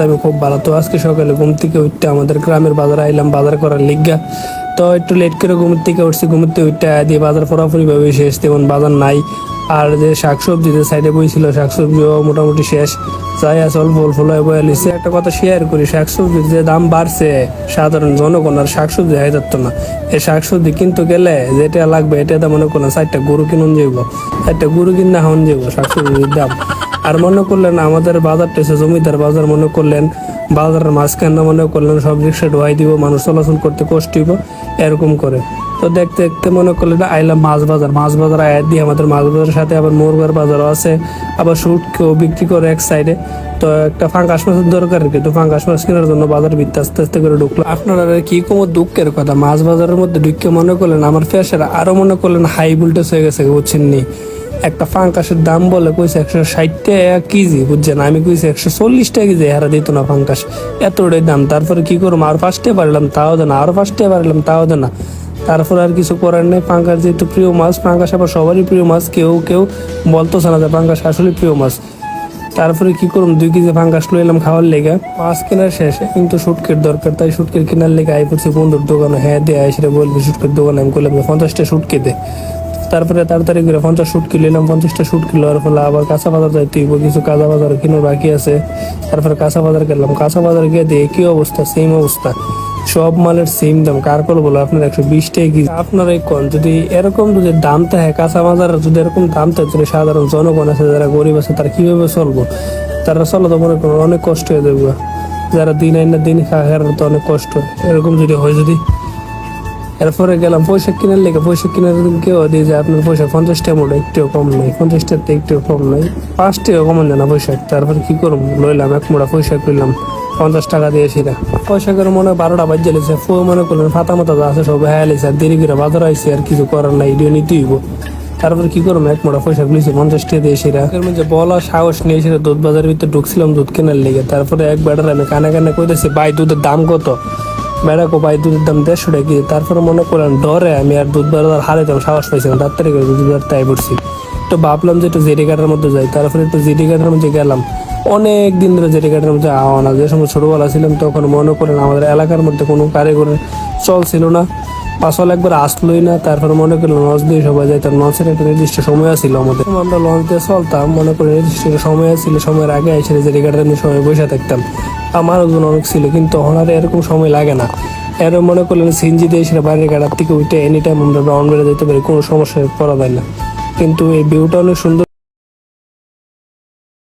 আমি খুব ভালো। তো আজকে সকালে ঘুম থেকে উঠতে আমাদের গ্রামের বাজারে আইলাম বাজার করার লিগা। তো একটু লেট করে ঘুম থেকে উঠছি, ঘুমতে উঠতে দিয়ে বাজার পুরোপুরি ভাবে শেষ, তেমন বাজার নাই। আর যে শাকসবজি যে সাইডে বইছিল শাকসবজিও মোটামুটি শেষ, যাই আছে অল্প অল্প লয় বয়ে লিছে। একটা কথা শেয়ার করি, শাকসবজির যে দাম বাড়ছে সাধারণ জনগণ আর শাকসবজি হয়ে যাচ্ছে না। এই শাকসবজি কিন্তু গেলে যেটা লাগবে এটা মনে করলেন 4টা গরু কিনুন যাইব, 4টা গরু কিনা হন যাইব শাকসবজির দাম। আর মনে করলেন আমাদের বাজারটা হচ্ছে জমিদার বাজার, মনে করলেন বাজারের মাঝখানে মনে করলেন সব রিক্সা ঢোয়াই দিব, মানুষ চলাচল করতে কষ্ট হইব এরকম করে। তো দেখতে দেখতে মনে করলেন আইলাম মাছ বাজার। মাছ বাজার আয়াত দিয়ে আমাদের মাছ বাজারের সাথে আবার মোরগার বাজারও আছে, আবার শুটকেও বিক্রি করে এক সাইডে। তো একটা ফাঙ্গাস মাছের দরকার, কিন্তু ফাঙ্গাস মাছ কেনার জন্য বাজার ভিত্তি আস্তে আস্তে করে ঢুকলো। আপনারা কি কোনো দুঃখের কথা, মাছ বাজারের মধ্যে ঢুকে মনে করলেন আমার ফেসের আরো মনে করলেন হাই ভোল্টেজ হয়ে গেছে, বুঝছেন নি। একটা ফাঙ্কাসের দাম বলে কইছে 160 টাকা কেজি, বুঝছেন। আমি কইছি 140 টাকা কেজি, হারা দিত না ফাঙ্কাস, এতটাই দাম। তারপরে কি করবো, আর 5 টাকা পারলাম তাও দেনা, আরো 5 টাকা পারলাম তাও দেনা। তারপরে আর কিছু করার নেই। পাঙ্কাস যেহেতু প্রিয় মাছ, পাঙ্কাস আবার সবারই প্রিয় মাছ, কেউ কেউ বলতেছে না যে পাঙ্কাস আসলে প্রিয় মাছ। তারপরে কি করুম, 2 কেজি ফাঙ্গাস লই এলাম খাওয়ার লেগে। মাছ কেনার শেষে কিন্তু শুটকের দরকার, তাই শুটকের কেনার লেগে আই পড়ছি বন্ধুর দোকানে। হ্যাঁ দে আই, সেটা বলবি শুটকের দোকানে। আমি করলাম 50টা শুটকে দে। তারপরে তাড়াতাড়ি করে 50 শুটকি নিলাম। 50টা শুটকি লওয়ার ফলে আবার কাঁচা বাজার যাইতে হইব, কিছু কাঁচা বাজার কিনো বাকি আছে। তারপরে কাঁচা বাজার গেলাম, কাঁচা বাজার গিয়ে দিয়ে কি অবস্থা, সেম অবস্থা, সব মালের সেম দাম। কার কল বলো আপনার 120 টাকা কেজি। আপনারা কোন যদি এরকম যদি দাম থাকে কাঁচা বাজার, যদি এরকম দাম থাকে, তাহলে সাধারণ জনগণ আছে যারা গরিব আছে তারা কিভাবে চলবো? তারা চলো তো মনে করো অনেক কষ্ট হয়ে যাবে। যারা দিন আইন না দিন খায় তো অনেক কষ্ট এরকম যদি হয়। যদি এরপরে গেলাম পোশাক কেনার লেগে, পোশাক কেনার কেউ দিয়ে যায় আপনার পোশাক 50 টাকা মোটা, একটু কম নাই, 50 টাকা একটু কম নাই, 5 টাকা কমান যায় না পোশাক। তারপরে কি করবো, লইলাম এক মোড়া পোশাক লইলাম 50 টাকা দিয়ে সেটা। পোশাকের মনে 12টা বাজে লেছে, মনে করলেন ফাতা মাথা যা আছে সব হ্যাঁ লেছে। আর দেরি করে বাজার আইসি, আর কিছু করার নাই, ইডিও নিতে হইব। তারপরে কি করবো, এক মোড়া পোশাক লইছি 50 টাকা দিয়ে সেটা। এর মধ্যে বলা সাহস নিয়ে সেটা দুধ বাজারের ভিতরে ঢুকছিলাম দুধ কেনার লেগে। তারপরে এক বেটার আমি কানে কানে কইতেছি, ভাই দুধের দাম কত? বেড়াকো ভাই দুধের দাম 150 টাকা কেজি। তারপরে মনে করলেন ডরে আমি আর দুধ বাজার হারাইতাম সাহস পাইছিলাম, তাড়াতাড়ি করে দুধ বাজার তাই পড়ছি। তো ভাবলাম যে একটু জেডি ঘাটের মধ্যে যাই। তারপরে একটু জেডি ঘাটের মধ্যে গেলাম। অনেক দিন ধরে জেডি ঘাটের মধ্যে আওয়া না। যে সময় ছোটবেলা ছিলাম তখন মনে করেন আমাদের এলাকার মধ্যে কোনো কারিগরের চল ছিল না, পাশল একবার আসলোই না। তারপরে মনে করেন লঞ্চ দিয়ে সবাই যাইতাম, লঞ্চের একটা নির্দিষ্ট সময় ছিল আমাদের, আমরা লঞ্চ দিয়ে চলতাম। মনে করি নির্দিষ্ট সময় ছিল, সময়ের আগে এসে জেডি ঘাটের সময় বসে থাকতাম। আমার ওজন অনেক ছিল, কিন্তু ওনার এরকম সময় লাগে না। এর মনে করলেন সিনজি দিয়ে সেটা বাইরের গাড়ার থেকে উঠে এনি টাইম আমরা রাউন্ড বেড়ে যেতে পারি, কোনো সমস্যায় পড়া যায় না। কিন্তু এই ভিউটা অনেক সুন্দর।